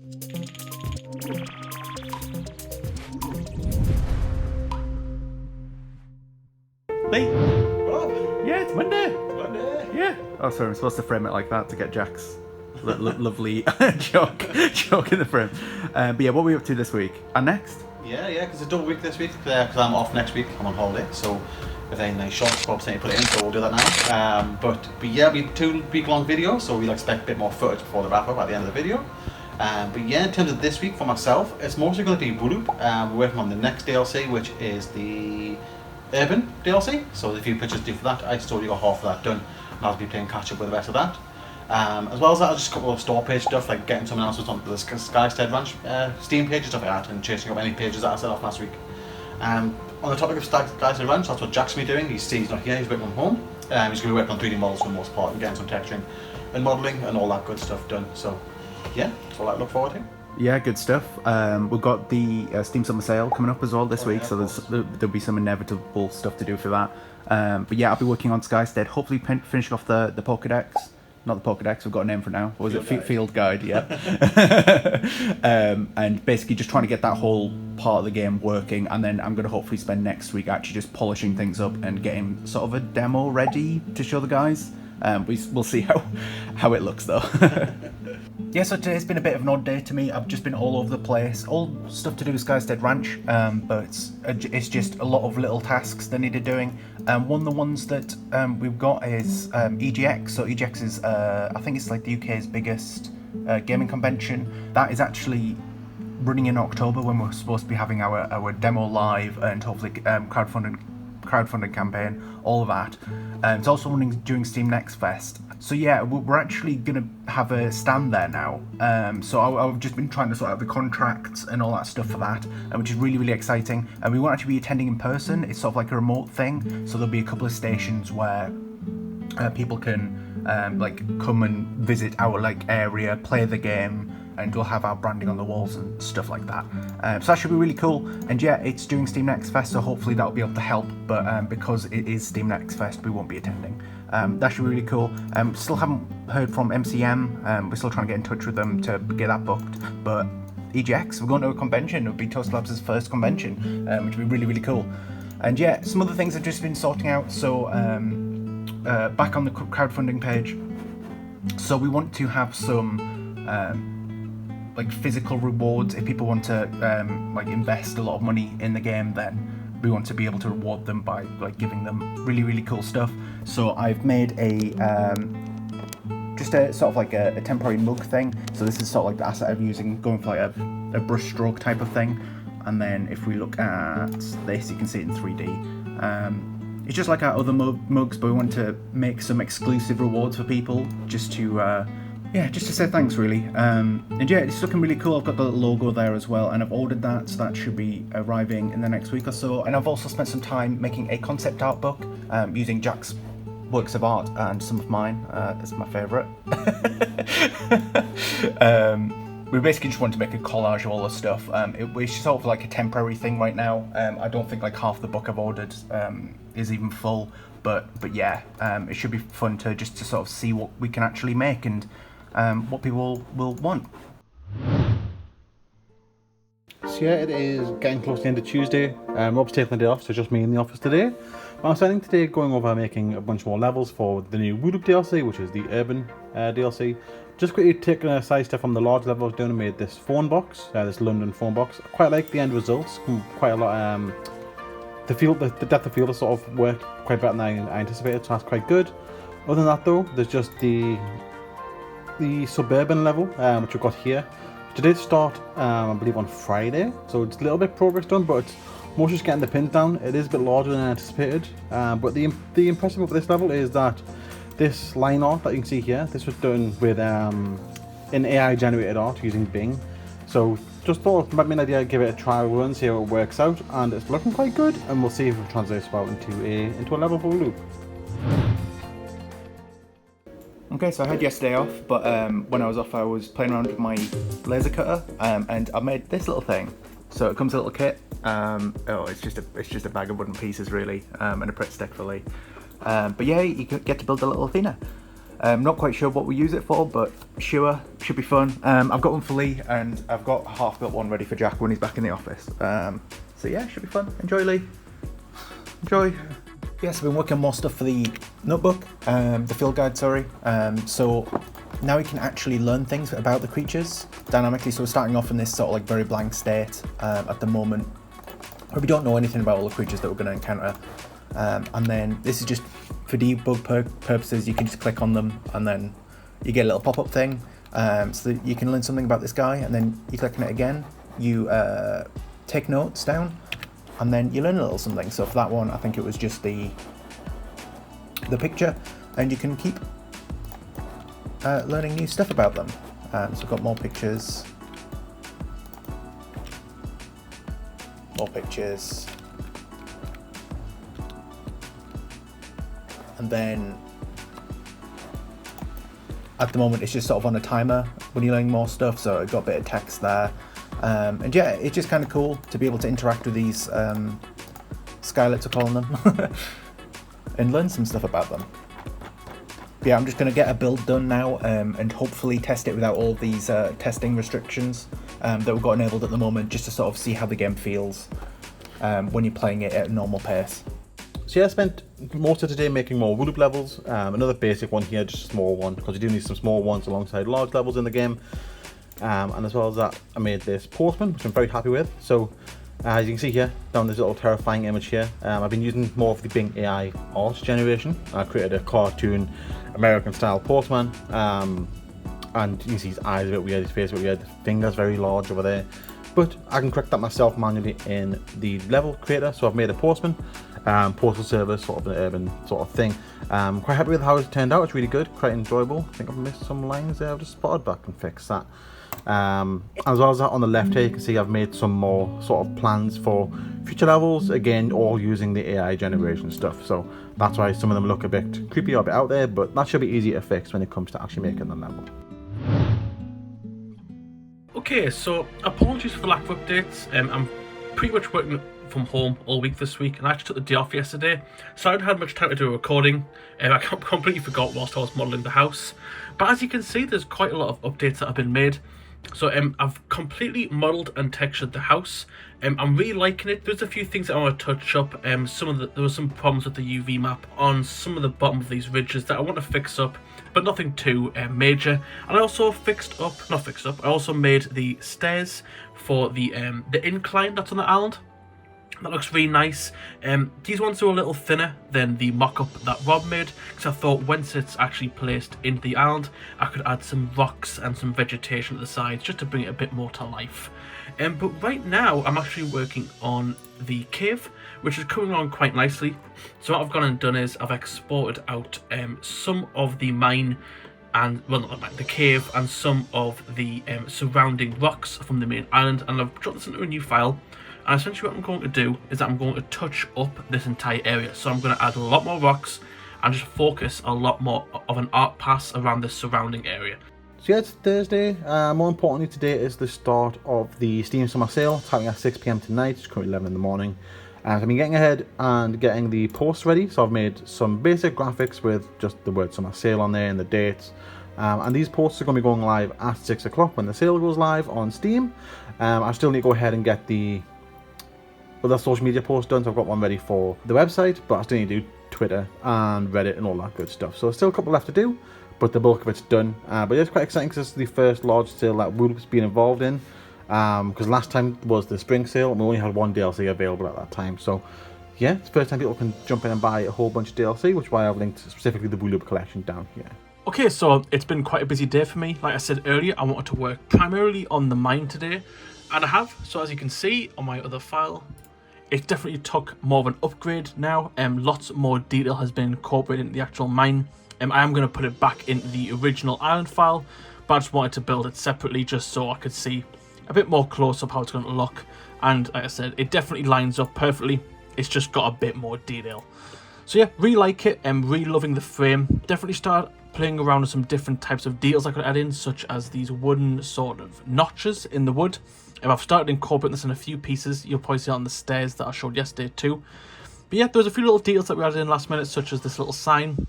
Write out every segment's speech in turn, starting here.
Lee? Oh, Yeah, it's Monday. Monday. Yeah. Oh, sorry, I'm supposed to frame it like that to get Jack's lovely joke in the frame. But yeah, what are we up to this week? And next? Yeah, because it's a double week this week because I'm off next week. I'm on holiday, so if any nice shots pops in, put it in, so we'll do that now. But yeah, we have 2 week-long videos, so we'll expect a bit more footage before the wrap-up at the end of the video. But yeah, in terms of this week for myself, it's mostly going to be WooLoop. We're working on the next DLC, which is the Urban DLC. So there's a few pictures to do for that. I still already got half of that done, and I'll be playing catch up with the rest of that. As well as that, just a couple of store page stuff, like getting some announcements on the Skystead Ranch Steam page and stuff like that, and chasing up any pages that I set off last week. On the topic of Skystead Ranch, that's what Jack's going to be doing. He's not here, he's working from home. He's going to be working on 3D models for the most part, and getting some texturing and modelling and all that good stuff done. So yeah, that's all I look forward to. Yeah, good stuff. We've got the Steam Summer Sale coming up as well this week, yeah, so there'll be some inevitable stuff to do for that. But yeah, I'll be working on Skystead, hopefully finishing off the Pokédex. Not the Pokédex, we've got a name for it now. What was it? Field Guide, yeah. And basically just trying to get that whole part of the game working, and then I'm going to hopefully spend next week actually just polishing things up and getting sort of a demo ready to show the guys. We'll see how it looks though. Yeah, so today's been a bit of an odd day to me. I've just been all over the place. All stuff to do with Skystead Ranch, but it's just a lot of little tasks that needed doing. One of the ones that we've got is EGX. So EGX is, I think it's like the UK's biggest gaming convention. That is actually running in October when we're supposed to be having our demo live and hopefully crowdfunding campaign, all of that. It's also running during Steam Next Fest. So yeah, we're actually going to have a stand there now. So I've just been trying to sort out the contracts and all that stuff for that, which is really, really exciting. And we won't actually be attending in person. It's sort of like a remote thing. So there'll be a couple of stations where people can like come and visit our like area, play the game, and we'll have our branding on the walls and stuff like that. So that should be really cool. And yeah, it's during Steam Next Fest, so hopefully that'll be able to help. But because it is Steam Next Fest, we won't be attending. That should be really cool. Still haven't heard from MCM. We're still trying to get in touch with them to get that booked. But EGX, we're going to a convention. It'll be ToastieLabs' first convention, which will be really, really cool. And yeah, some other things I've just been sorting out. So back on the crowdfunding page. So we want to have some like physical rewards. If people want to like invest a lot of money in the game, then we want to be able to reward them by like giving them really, really cool stuff. So I've made a just a sort of like a temporary mug thing. So this is sort of like the asset I'm using, going for like a brush stroke type of thing. And then if we look at this, you can see it in 3D. It's just like our other mugs, but we want to make some exclusive rewards for people just to yeah, just to say thanks really. And yeah, it's looking really cool. I've got the logo there as well, and I've ordered that, so that should be arriving in the next week or so. And I've also spent some time making a concept art book using Jack's works of art and some of mine. It's my favourite. We basically just want to make a collage of all the stuff. It's sort of like a temporary thing right now. I don't think like half the book I've ordered is even full, but yeah, it should be fun to sort of see what we can actually make and what people will want. So yeah, it is getting close to the end of Tuesday. Rob's taking the day off, so just me in the office today. But I'm spending today going over making a bunch more levels for the new WooLoop DLC, which is the Urban DLC. Just quickly taking a side step from the large level I was doing and made this phone box, this London phone box. I quite like the end results, quite a lot. The depth of field has sort of worked quite better than I anticipated, so that's quite good. Other than that though, there's just the suburban level, which we've got here. It did start, I believe, on Friday, so it's a little bit progress done, but it's mostly just getting the pins down. It is a bit larger than I anticipated, but the impressive thing for this level is that this line art that you can see here, this was done with an AI generated art using Bing. So just thought it might be an idea to give it a trial run, see how it works out, and it's looking quite good, and we'll see if it translates well into a level for WooLoop. Okay, so I had yesterday off, but when I was off I was playing around with my laser cutter, and I made this little thing. So it comes a little kit. It's just a bag of wooden pieces really, and a Pritt stick for Lee. But yeah, you get to build a little Athena. Not quite sure what we use it for, but sure, should be fun. I've got one for Lee, and I've got a half-built one ready for Jack when he's back in the office. So yeah, should be fun. Enjoy, Lee. Enjoy. Yes, I've been working on more stuff for the notebook, the field guide, sorry. So now we can actually learn things about the creatures dynamically. So we're starting off in this sort of like very blank state at the moment, where we don't know anything about all the creatures that we're going to encounter. And then this is just for debug purposes. You can just click on them and then you get a little pop-up thing, so that you can learn something about this guy, and then you click on it again, you take notes down, and then you learn a little something. So for that one, I think it was just the picture, and you can keep learning new stuff about them. So I've got more pictures, and then at the moment it's just sort of on a timer when you're learning more stuff, so I've got a bit of text there. And yeah, it's just kind of cool to be able to interact with these skylets, we're calling them, and learn some stuff about them. But yeah, I'm just going to get a build done now, and hopefully test it without all these testing restrictions that we've got enabled at the moment, just to sort of see how the game feels when you're playing it at a normal pace. So yeah, I spent most of today making more WooLoop levels. Another basic one here, just a small one, because you do need some small ones alongside large levels in the game. And as well as that, I made this postman, which I'm very happy with. So as you can see here, down this little terrifying image here, I've been using more of the Bing AI art generation. I created a cartoon American style postman, and you can see his eyes a bit weird, his face a bit weird, fingers very large over there. But I can correct that myself manually in the level creator. So I've made a postman, postal service, sort of an urban sort of thing. Quite happy with how it turned out. It's really good, quite enjoyable. I think I've missed some lines there. I've just spotted back and fixed that. As well as that, on the left here, you can see I've made some more sort of plans for future levels, again all using the AI generation stuff. So that's why some of them look a bit creepy or a bit out there, but that should be easy to fix when it comes to actually making the level. Okay, so apologies for the lack of updates. I'm pretty much working from home all week this week, and I actually took the day off yesterday, so I hadn't had much time to do a recording. I completely forgot whilst I was modelling the house. But as you can see, there's quite a lot of updates that have been made. So I've completely modelled and textured the house. I'm really liking it. There's a few things that I want to touch up. There were some problems with the UV map on some of the bottom of these ridges that I want to fix up, but nothing too major. And I also I also made the stairs for the incline that's on the island. That looks really nice. These ones are a little thinner than the mock-up that Rob made, because I thought once it's actually placed into the island, I could add some rocks and some vegetation at the sides just to bring it a bit more to life. But right now I'm actually working on the cave, which is coming along quite nicely. So what I've gone and done is I've exported out some of the mine and, well, not the cave, and some of the surrounding rocks from the main island, and I've dropped this into a new file. And essentially what I'm going to do is that I'm going to touch up this entire area. So I'm going to add a lot more rocks and just focus a lot more of an art pass around the surrounding area. So yeah, it's Thursday. More importantly, today is the start of the Steam Summer Sale. It's happening at 6 PM tonight. It's currently 11 in the morning. I've been getting ahead and getting the posts ready. So I've made some basic graphics with just the word Summer Sale on there and the dates. And these posts are going to be going live at 6 o'clock when the sale goes live on Steam. I still need to go ahead and get the social media post done, so I've got one ready for the website, but I still need to do Twitter and Reddit and all that good stuff. So there's still a couple left to do, but the bulk of it's done. But it's quite exciting because it's the first large sale that WooLoop's been involved in. Because last time was the spring sale and we only had one DLC available at that time. So yeah, it's the first time people can jump in and buy a whole bunch of DLC, which is why I've linked specifically the WooLoop collection down here. Okay, so it's been quite a busy day for me. Like I said earlier, I wanted to work primarily on the mine today, and I have. So as you can see on my other file, it definitely took more of an upgrade now. Lots more detail has been incorporated into the actual mine. I am going to put it back in the original island file, but I just wanted to build it separately just so I could see a bit more close up how it's going to look. And like I said, it definitely lines up perfectly. It's just got a bit more detail. So yeah, really like it. I'm really loving the frame. Definitely start playing around with some different types of details I could add in, such as these wooden sort of notches in the wood. I've started incorporating this in a few pieces. You'll probably see it on the stairs that I showed yesterday too. But yeah, there's a few little details that we added in last minute, such as this little sign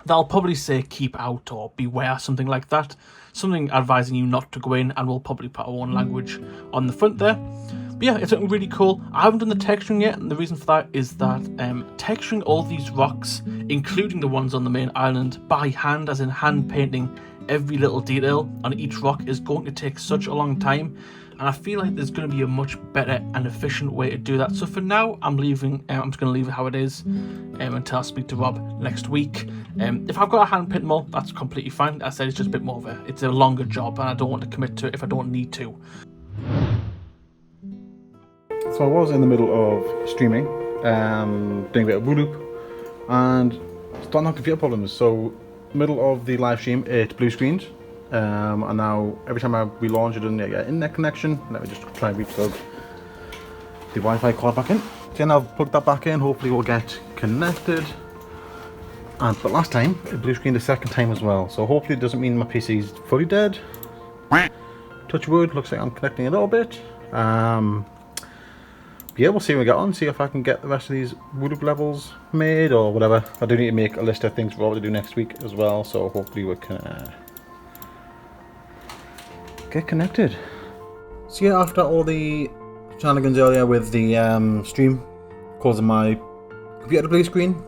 they'll probably say keep out or beware, something like that. Something advising you not to go in, and we'll probably put our own language on the front there. But yeah, it's looking really cool. I haven't done the texturing yet, and the reason for that is that texturing all these rocks, including the ones on the main island, by hand, as in hand painting every little detail on each rock, is going to take such a long time. And I feel like there's going to be a much better and efficient way to do that. So for now, I'm just going to leave it how it is until I speak to Rob next week. If I've got a hand paint them all, that's completely fine. As I said, it's just a bit more of it's a longer job, and I don't want to commit to it if I don't need to. So I was in the middle of streaming, doing a bit of WooLoop, and starting to have computer problems. So middle of the live stream, it blue screened. And now every time I relaunch it doesn't get internet connection. Let me just try and replug the Wi-Fi cord back in. So now I've plugged that back in, hopefully we'll get connected. But last time it blue screened the second time as well, so hopefully it doesn't mean my PC is fully dead. Touch wood, looks like I'm connecting a little bit. Yeah, we'll see when we get on, see if I can get the rest of these WooLoop levels made or whatever. I do need to make a list of things for Rob to do next week as well, so hopefully we can get connected. So yeah, after all the shenanigans earlier with the stream causing my computer to blue screen,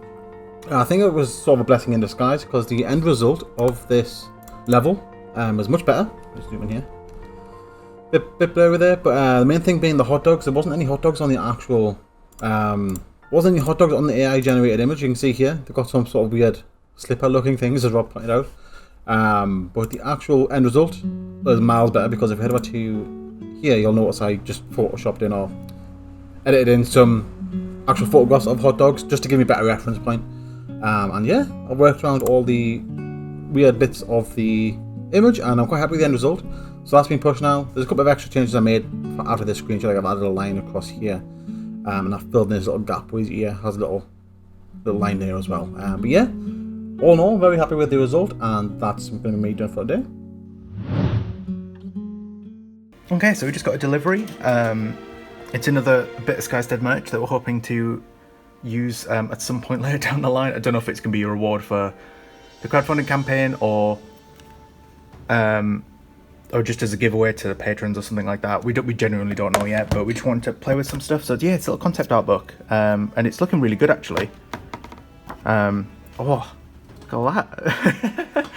I think it was sort of a blessing in disguise, because the end result of this level was much better. Let's zoom in here. Bit blurry there, but the main thing being the hot dogs. There wasn't any hot dogs on the actual, wasn't any hot dogs on the AI generated image. You can see here they've got some sort of weird slipper looking things, as Rob pointed out. But the actual end result was miles better, because if you head over to here, you'll notice I just photoshopped in or edited in some actual photographs of hot dogs just to give me a better reference point. And yeah, I worked around all the weird bits of the image, and I'm quite happy with the end result. So that's been pushed now. There's a couple of extra changes I made after this screenshot. Like I've added a line across here, and I've filled in this little gap where his ear has a little line there as well. But yeah, all in all, very happy with the result, and that's going to be me done for today. Okay, so we just got a delivery. It's another bit of Skystead merch that we're hoping to use at some point later down the line. I don't know if it's going to be a reward for the crowdfunding campaign or just as a giveaway to the patrons or something like that. We genuinely don't know yet, but we just want to play with some stuff. So yeah, it's a little concept art book, and it's looking really good actually. Oh, look at all that.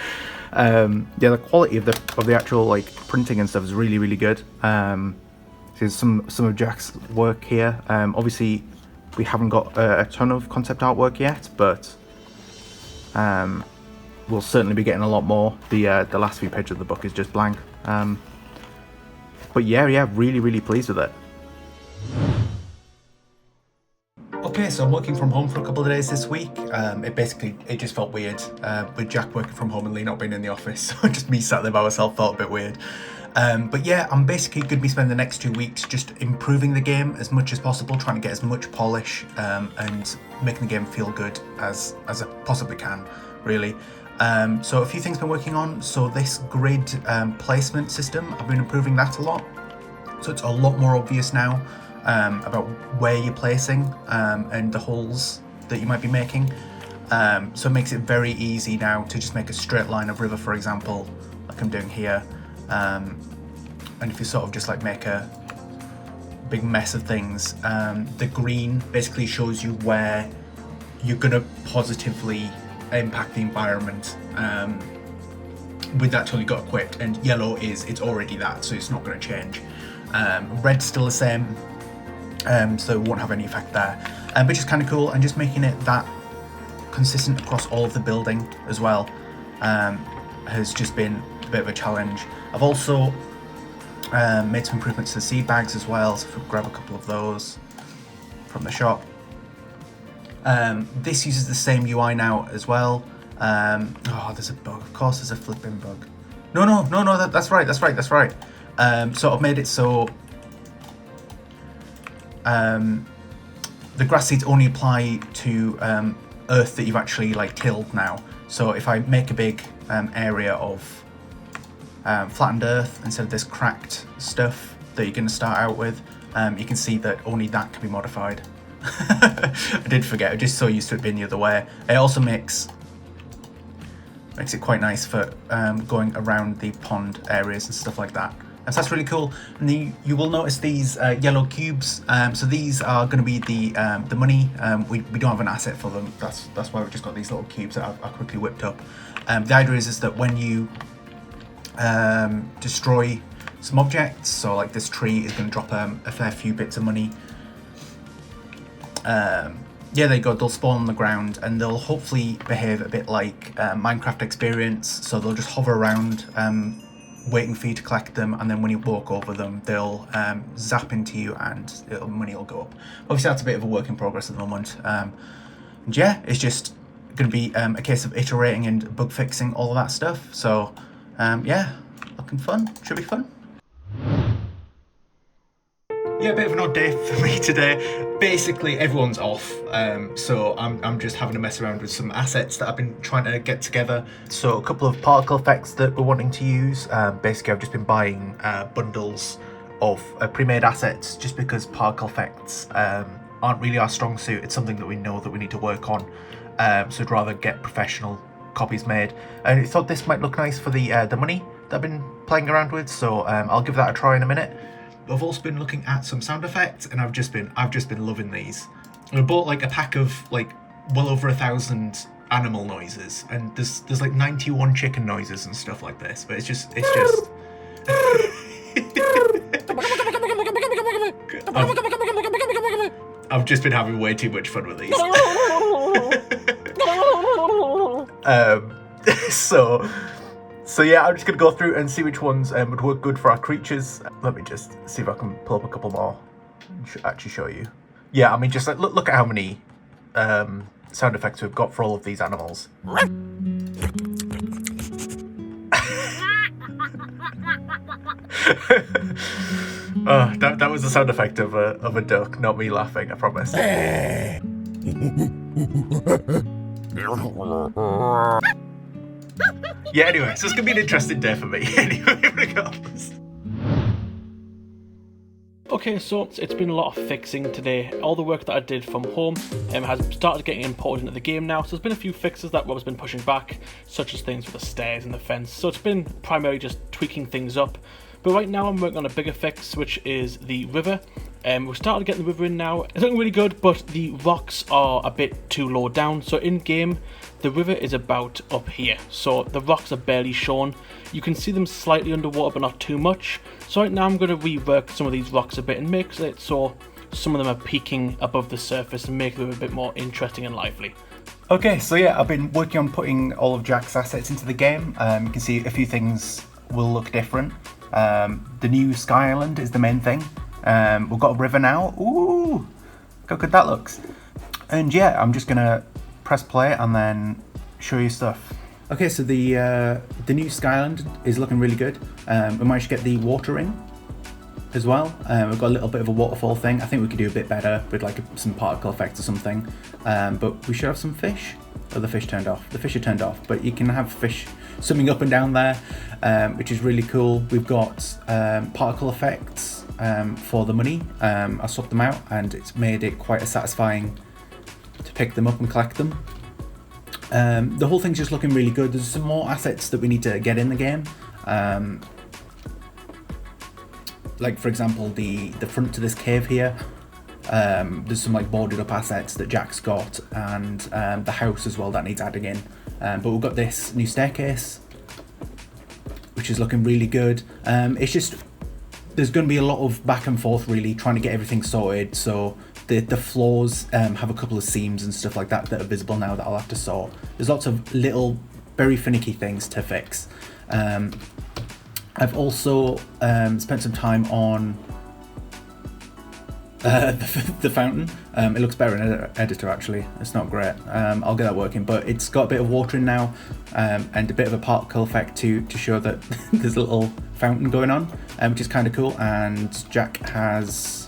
Yeah, the quality of the actual like printing and stuff is really, really good. There's some of Jack's work here. Obviously, we haven't got a ton of concept artwork yet, but we'll certainly be getting a lot more. The last few pages of the book is just blank. But yeah, really, really pleased with it. Okay, so I'm working from home for a couple of days this week. It just felt weird with Jack working from home and Lee not being in the office. So just me sat there by myself felt a bit weird. But yeah, I'm basically going to be spending the next 2 weeks just improving the game as much as possible, trying to get as much polish and making the game feel good as I possibly can, really. So a few things I've been working on. So this grid placement system, I've been improving that a lot. So it's a lot more obvious now about where you're placing and the holes that you might be making. So it makes it very easy now to just make a straight line of river, for example, like I'm doing here. And if you sort of just like make a big mess of things, the green basically shows you where you're gonna positively impact the environment with that tool you got equipped, and yellow it's already that, so it's not going to change. Red's still the same, so it won't have any effect there, which is kind of cool, and just making it that consistent across all of the building as well has just been a bit of a challenge. I've also made some improvements to the seed bags as well, so if we grab a couple of those from the shop. This uses the same UI now as well. Oh, there's a bug. Of course there's a flipping bug. No, that's right. So I've made it so the grass seeds only apply to earth that you've actually like tilled now. So if I make a big area of flattened earth instead of this cracked stuff that you're going to start out with, you can see that only that can be modified. I did forget, I'm just so used to it being the other way. It also makes Makes it quite nice for going around the pond areas and stuff like that. And so that's really cool. And you will notice these yellow cubes. So these are going to be the money. We don't have an asset for them. That's why we've just got these little cubes that I've quickly whipped up. The idea is that when you destroy some objects, so like this tree is going to drop a fair few bits of money. Yeah, there you go. They'll spawn on the ground and they'll hopefully behave a bit like Minecraft experience. So they'll just hover around, waiting for you to collect them, and then when you walk over them, they'll zap into you and money will go up. Obviously, that's a bit of a work in progress at the moment. And yeah, it's just going to be a case of iterating and bug fixing all of that stuff. So yeah, looking fun. Should be fun. Yeah, a bit of an odd day for me today. Basically, everyone's off, so I'm just having to mess around with some assets that I've been trying to get together. So a couple of particle effects that we're wanting to use. Basically, I've just been buying bundles of pre-made assets just because particle effects aren't really our strong suit. It's something that we know that we need to work on, so I'd rather get professional copies made. And I thought this might look nice for the money that I've been playing around with, so I'll give that a try in a minute. I've also been looking at some sound effects, and I've just been loving these. I bought like a pack of like well over 1,000 animal noises, and there's like 91 chicken noises and stuff like this. But it's just I've just been having way too much fun with these. So yeah, I'm just going to go through and see which ones would work good for our creatures. Let me just see if I can pull up a couple more and actually show you. Yeah, I mean, just like, look at how many sound effects we've got for all of these animals. Oh, that was the sound effect of a duck, not me laughing, I promise. Yeah, anyway, so it's going to be an interesting day for me. Anyway, regardless. Okay, so it's been a lot of fixing today. All the work that I did from home has started getting imported into the game now. So there's been a few fixes that Rob's been pushing back, such as things with the stairs and the fence. So it's been primarily just tweaking things up. But right now I'm working on a bigger fix, which is the river. We've started getting the river in now. It's looking really good, but the rocks are a bit too low down. So in game, the river is about up here. So the rocks are barely shown. You can see them slightly underwater, but not too much. So right now I'm going to rework some of these rocks a bit and make it so some of them are peeking above the surface and make them a bit more interesting and lively. Okay, so yeah, I've been working on putting all of Jack's assets into the game. You can see a few things will look different. The new Sky Island is the main thing. We've got a river now. Ooh, look how good that looks. And yeah, I'm just gonna press play and then show you stuff. Okay, so the new Sky Island is looking really good. We managed to get the water in as well. We've got a little bit of a waterfall thing. I think we could do a bit better with like some particle effects or something. But we should have some fish. Oh, the fish turned off. The fish are turned off, but you can have fish swimming up and down there, which is really cool. We've got particle effects for the money. I swapped them out and it's made it quite satisfying to pick them up and collect them. The whole thing's just looking really good. There's some more assets that we need to get in the game. Like for example, the front to this cave here. There's some like boarded up assets that Jack's got, and the house as well that needs adding in. But we've got this new staircase, which is looking really good. It's just, there's going to be a lot of back and forth really trying to get everything sorted. So the floors have a couple of seams and stuff like that that are visible now that I'll have to sort. There's lots of little very finicky things to fix. I've also spent some time on the fountain. It looks better in editor actually. It's not great. I'll get that working, but it's got a bit of water in now, and a bit of a particle effect to show that there's a little fountain going on, which is kind of cool. And Jack has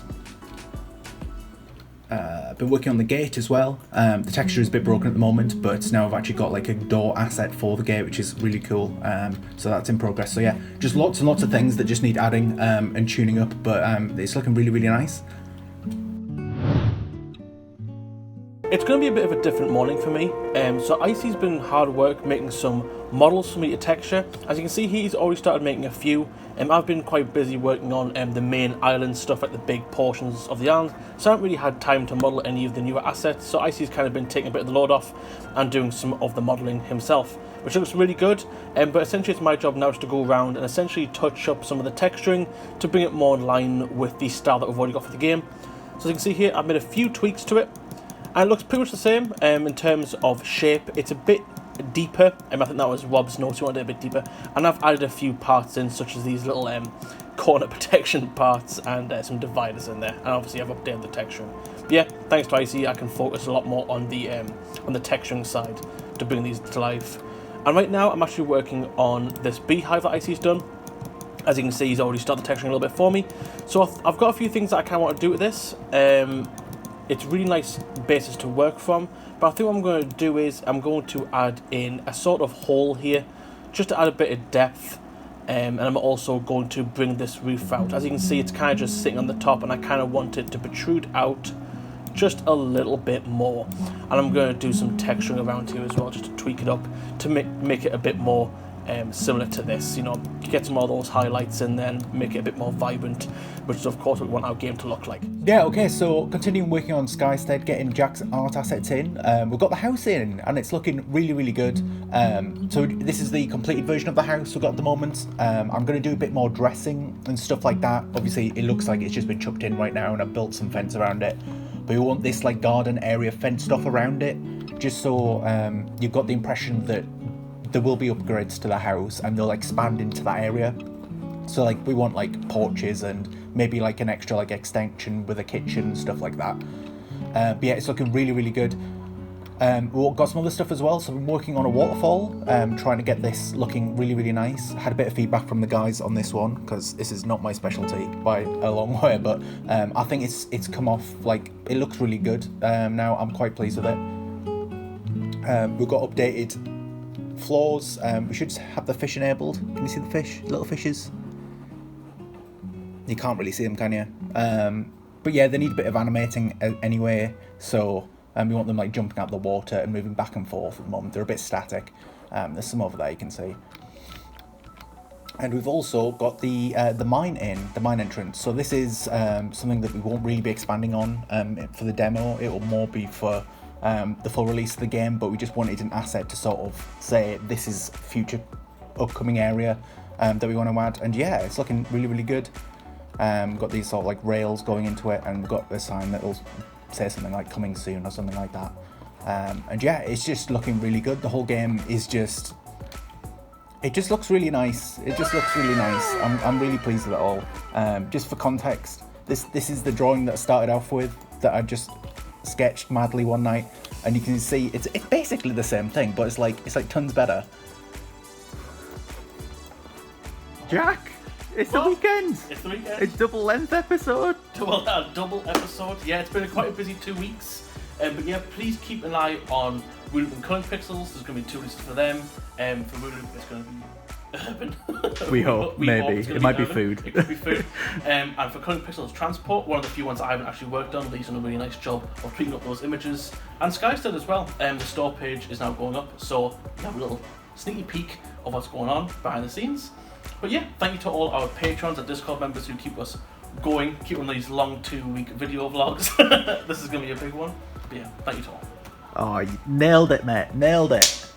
been working on the gate as well. The texture is a bit broken at the moment, but now I've actually got like a door asset for the gate, which is really cool. So that's in progress. So yeah, just lots and lots of things that just need adding and tuning up, but it's looking really, really nice. It's it's going to be a bit of a different morning for me. So Icy's been hard work making some models for me to texture. As you can see, he's already started making a few. I've been quite busy working on the main island stuff, like the big portions of the island, so I haven't really had time to model any of the newer assets. So Icy's kind of been taking a bit of the load off and doing some of the modeling himself, which looks really good. But essentially it's my job now to go around and essentially touch up some of the texturing to bring it more in line with the style that we've already got for the game. So as you can see here, I've made a few tweaks to it, and it looks pretty much the same in terms of shape. It's a bit deeper, I think that was Rob's note, he wanted it a bit deeper, and I've added a few parts in, such as these little corner protection parts and some dividers in there, and obviously I've updated the texturing. But yeah, thanks to Icy, I can focus a lot more on the texturing side to bring these to life. And right now I'm actually working on this beehive that Icy's done. As you can see, he's already started texturing a little bit for me, so I've got a few things that I kind of want to do with this. It's really nice basis to work from, but I think what I'm going to do is I'm going to add in a sort of hole here, just to add a bit of depth, and I'm also going to bring this roof out. As you can see, it's kind of just sitting on the top, and I kind of want it to protrude out just a little bit more. And I'm going to do some texturing around here as well, just to tweak it up, to make it a bit more similar to this, get some of those highlights in there and make it a bit more vibrant, which is of course what we want our game to look like. Yeah, okay, so continuing working on Skystead, getting Jack's art assets in. We've got the house in, and it's looking really, really good. So this is the completed version of the house we've got at the moment. I'm going to do a bit more dressing and stuff like that. Obviously, it looks like it's just been chucked in right now, and I've built some fence around it. But we want this like garden area fenced off around it, just so you've got the impression that there will be upgrades to the house and they'll expand into that area. So like we want like porches and maybe like an extra like extension with a kitchen and stuff like that. But yeah, it's looking really, really good. We've got some other stuff as well. So I'm working on a waterfall, trying to get this looking really, really nice. Had a bit of feedback from the guys on this one, because this is not my specialty by a long way, but I think it's come off, like, it looks really good. Now I'm quite pleased with it. We've got updated floors. We should have the fish enabled. Can you see the fish? Little fishes? You can't really see them, can you? But yeah, they need a bit of animating anyway, so we want them like jumping out the water and moving back and forth at the moment. They're a bit static. There's some over there you can see. And we've also got the mine entrance. So this is something that we won't really be expanding on for the demo. It will more be for the full release of the game, but we just wanted an asset to sort of say this is future upcoming area that we want to add. And yeah, it's looking really, really good. We've got these sort of like rails going into it, and we've got a sign that will say something like coming soon or something like that. And yeah, it's just looking really good. The whole game is just, it just looks really nice. It just looks really nice. I'm really pleased with it all. Just for context, this is the drawing that I started off with, that I just sketched madly one night, and you can see it's basically the same thing, but it's like tons better. Jack, it's the weekend. It's the weekend. It's double length episode. Double episode. Yeah, it's been quite a busy 2 weeks. But yeah, please keep an eye on WooLoop and Coloring Pixels. There's going to be 2 releases for them. For WooLoop, it's going to be urban. We hope, maybe. It might be food. It could be food. And for Coloring Pixels Transport, one of the few ones I haven't actually worked on, Lee's done a really nice job of tweaking up those images. And Skystead as well. The store page is now going up, so you have a little sneaky peek of what's going on behind the scenes. But yeah, thank you to all our patrons and Discord members who keep us going, keep on these long 2-week video vlogs. This is going to be a big one. But yeah, thank you to all. Oh, you nailed it, mate. Nailed it.